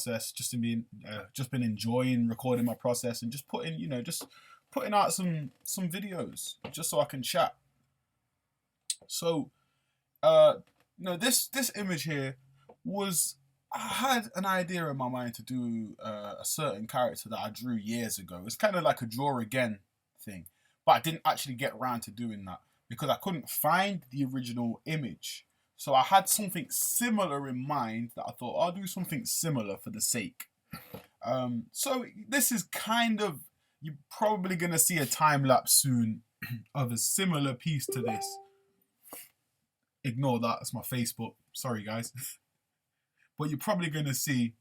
process, just been enjoying recording my process and just putting out some videos just so I can chat. So this image here was, I had an idea in my mind to do a certain character that I drew years ago. It's kind of like a draw again thing, but I didn't actually get around to doing that because I couldn't find the original image. So I had something similar in mind that I thought I'll do something similar for the sake. So this is kind of, you're probably gonna see a time lapse soon of a similar piece to this. Ignore that, it's my Facebook. Sorry guys. But you're probably gonna see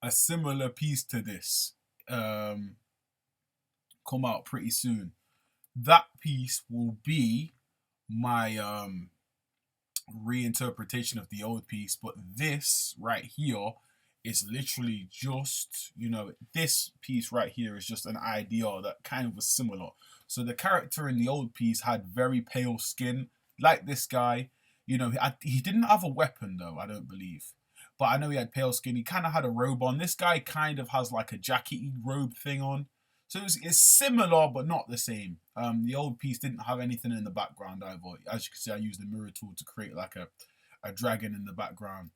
a similar piece to this come out pretty soon. That piece will be my reinterpretation of the old piece, but this right here is literally just, this piece right here is just an idea that kind of was similar. So the character in the old piece had very pale skin, like this guy. He didn't have a weapon though, I don't believe. But I know he had pale skin. He kind of had a robe on. This guy kind of has like a jackety robe thing on. So it's similar, but not the same. The old piece didn't have anything in the background either. As you can see, I used the mirror tool to create like a dragon in the background.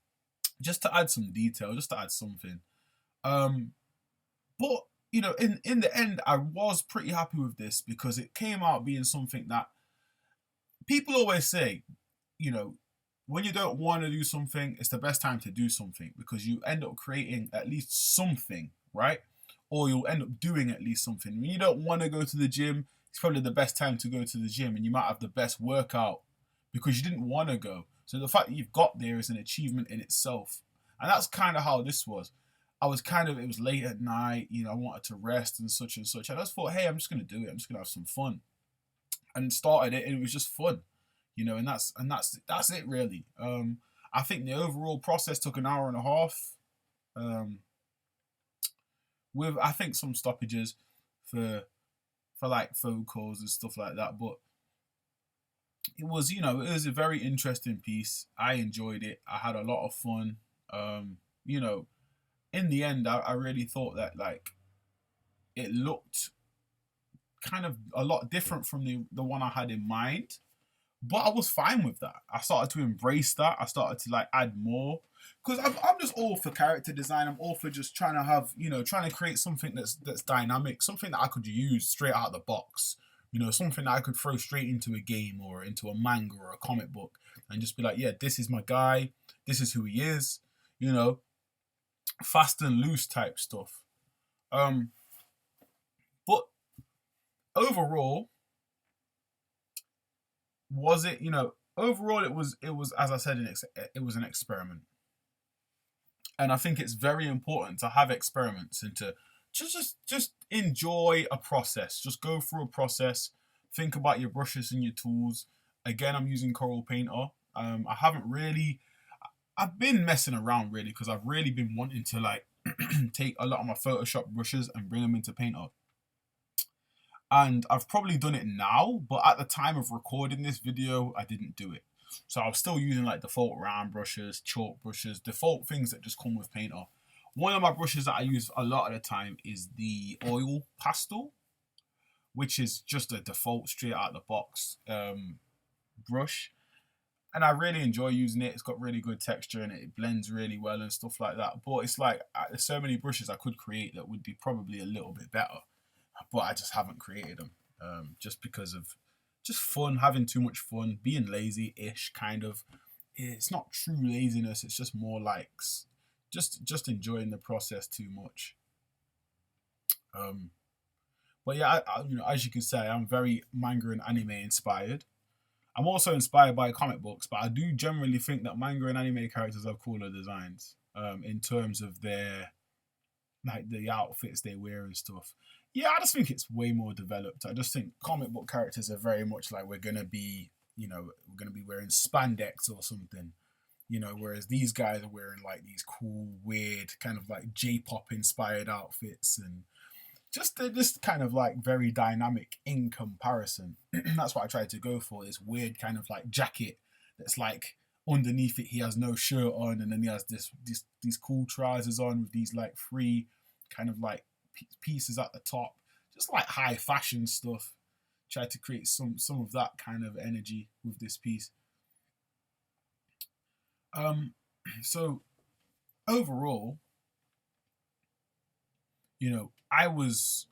Just to add some detail, just to add something. But, in the end, I was pretty happy with this because it came out being something that people always say, when you don't want to do something, it's the best time to do something because you end up creating at least something, right? Or you'll end up doing at least something. When you don't want to go to the gym, it's probably the best time to go to the gym and you might have the best workout because you didn't want to go. So the fact that you've got there is an achievement in itself. And that's kind of how this was. It was late at night, I wanted to rest and such and such. And I just thought, hey, I'm just going to do it. I'm just going to have some fun. And started it and it was just fun. And that's it really. I think the overall process took an hour and a half. With I think some stoppages for like phone calls and stuff like that, but it was a very interesting piece. I enjoyed it. I had a lot of fun. In the end, I really thought that like it looked kind of a lot different from the one I had in mind. But I was fine with that. I started to embrace that. I started to like add more because I'm just all for character design. I'm all for just trying to have, trying to create something that's dynamic, something that I could use straight out of the box. Something that I could throw straight into a game or into a manga or a comic book and just be like, yeah, this is my guy. This is who he is. Fast and loose type stuff. But overall, was it, overall it was as I said, it was an experiment. And I think it's very important to have experiments and to just enjoy a process. Just go through a process, think about your brushes and your tools. Again, I'm using Corel Painter. I've been messing around really because I've really been wanting to like take a lot of my Photoshop brushes and bring them into Painter. And I've probably done it now, but at the time of recording this video, I didn't do it. So I was still using like default round brushes, chalk brushes, default things that just come with Painter. One of my brushes that I use a lot of the time is the oil pastel, which is just a default straight out of the box brush. And I really enjoy using it. It's got really good texture and it blends really well and stuff like that. But it's like there's so many brushes I could create that would be probably a little bit better. But I just haven't created them just because of just fun, having too much fun, being lazy-ish kind of. It's not true laziness. It's just more like just enjoying the process too much. But yeah, as you can say, I'm very manga and anime inspired. I'm also inspired by comic books, but I do generally think that manga and anime characters have cooler designs in terms of their like the outfits they wear and stuff. Yeah, I just think it's way more developed. I just think comic book characters are very much like we're gonna be wearing spandex or something, whereas these guys are wearing like these cool, weird, kind of like J-pop inspired outfits and they're just kind of like very dynamic in comparison. That's what I tried to go for, this weird kind of like jacket that's like underneath it he has no shirt on, and then he has these cool trousers on with these like three kind of like pieces at the top, just like high fashion stuff. Try to create some of that kind of energy with this piece. So overall, you know, I was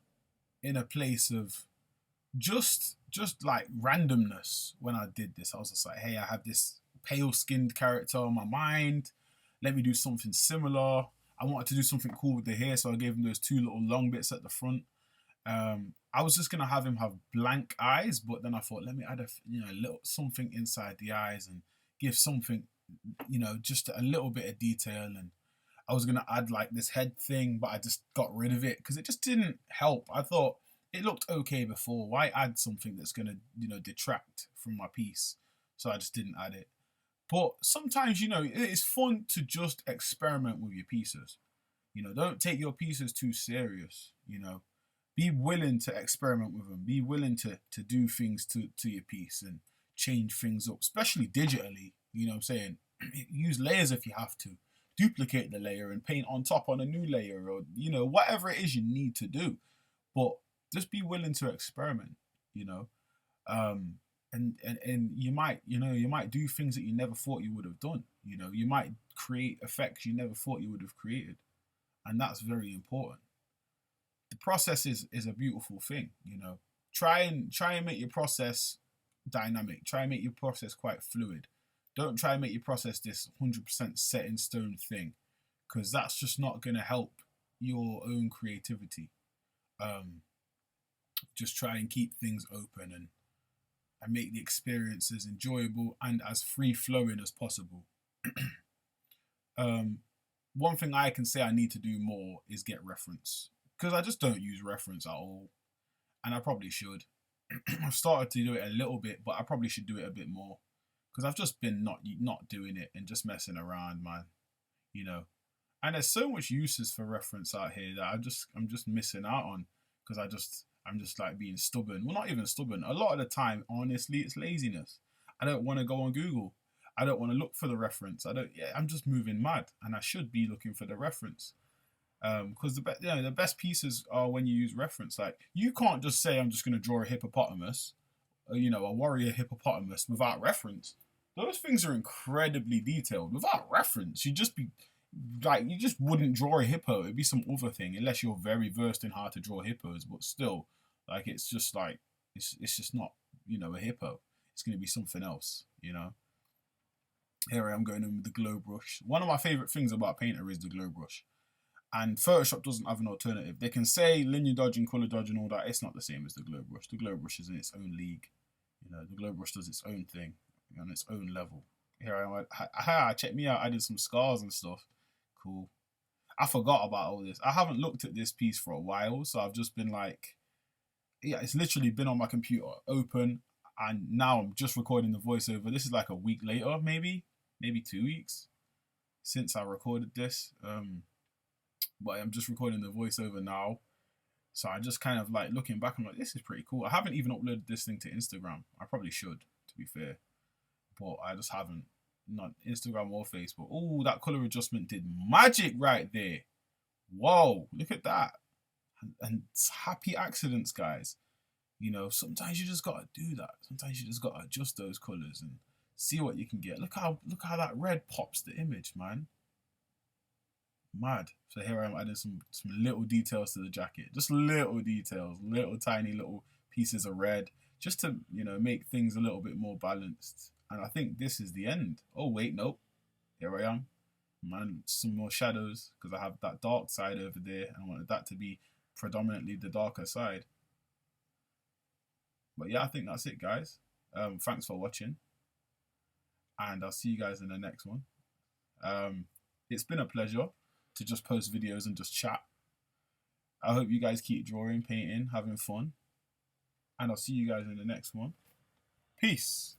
in a place of just like randomness when I did this. I was just like, hey, I have this pale skinned character on my mind. Let me do something similar. I wanted to do something cool with the hair, so I gave him those two little long bits at the front. I was just gonna have him have blank eyes, but then I thought, let me add a little something inside the eyes and give something, just a little bit of detail. And I was gonna add like this head thing, but I just got rid of it because it just didn't help. I thought it looked okay before. Why add something that's gonna, detract from my piece? So I just didn't add it. But sometimes, it's fun to just experiment with your pieces. Don't take your pieces too serious. Be willing to experiment with them. Be willing to do things to your piece and change things up, especially digitally. You know what I'm saying? Use layers if you have to. Duplicate the layer and paint on top on a new layer, or whatever it is you need to do. But just be willing to experiment. And you might do things that you never thought you would have done. You might create effects you never thought you would have created, and that's very important. The process is a beautiful thing. Try and make your process dynamic. Try and make your process quite fluid. Don't try and make your process this 100% set in stone thing, because that's just not going to help your own creativity. Just try and keep things open and make the experience as enjoyable and as free flowing as possible. One thing I can say I need to do more is get reference, because I just don't use reference at all, and I probably should. I've started to do it a little bit, but I probably should do it a bit more, because I've just been not doing it and just messing around, man. And there's so much uses for reference out here that I'm just missing out on, because I'm just like being stubborn. Well, not even stubborn. A lot of the time, honestly, it's laziness. I don't want to go on Google. I don't want to look for the reference. I'm just moving mad, and I should be looking for the reference. Because the best pieces are when you use reference. Like, you can't just say I'm just going to draw a hippopotamus, or, a warrior hippopotamus without reference. Those things are incredibly detailed. Without reference, you just wouldn't draw a hippo. It'd be some other thing, unless you're very versed in how to draw hippos. But still, like, it's just like it's just not a hippo. It's going to be something else. Here I am going in with the glow brush. One of my favorite things about Painter is the glow brush. And Photoshop doesn't have an alternative. They can say linear dodge and color dodge and all that. It's not the same as the glow brush. The glow brush is in its own league. The glow brush does its own thing on its own level. Here I am. Check me out. I did some scars and stuff. Cool. I forgot about all this. I haven't looked at this piece for a while, so I've just been like, yeah, it's literally been on my computer open, and now I'm just recording the voiceover. This is like a week later, maybe 2 weeks since I recorded this. But I'm just recording the voiceover now. So I just kind of like looking back, I'm like, this is pretty cool. I haven't even uploaded this thing to Instagram. I probably should, to be fair. But I just haven't. Not Instagram or Facebook. Oh, that color adjustment did magic right there. Whoa, look at that. And it's happy accidents, guys. Sometimes you just gotta do that. Sometimes you just gotta adjust those colors and see what you can get. Look how that red pops the image, man. Mad. So here I am adding some little details to the jacket. Just little details, little tiny little pieces of red, just to make things a little bit more balanced. And I think this is the end. Oh wait, nope. Here I am. Man, some more shadows, because I have that dark side over there, and I wanted that to be predominantly the darker side. But yeah, I think that's it, guys. Thanks for watching, and I'll see you guys in the next one. It's been a pleasure to just post videos and just chat. I hope you guys keep drawing, painting, having fun, and I'll see you guys in the next one. Peace.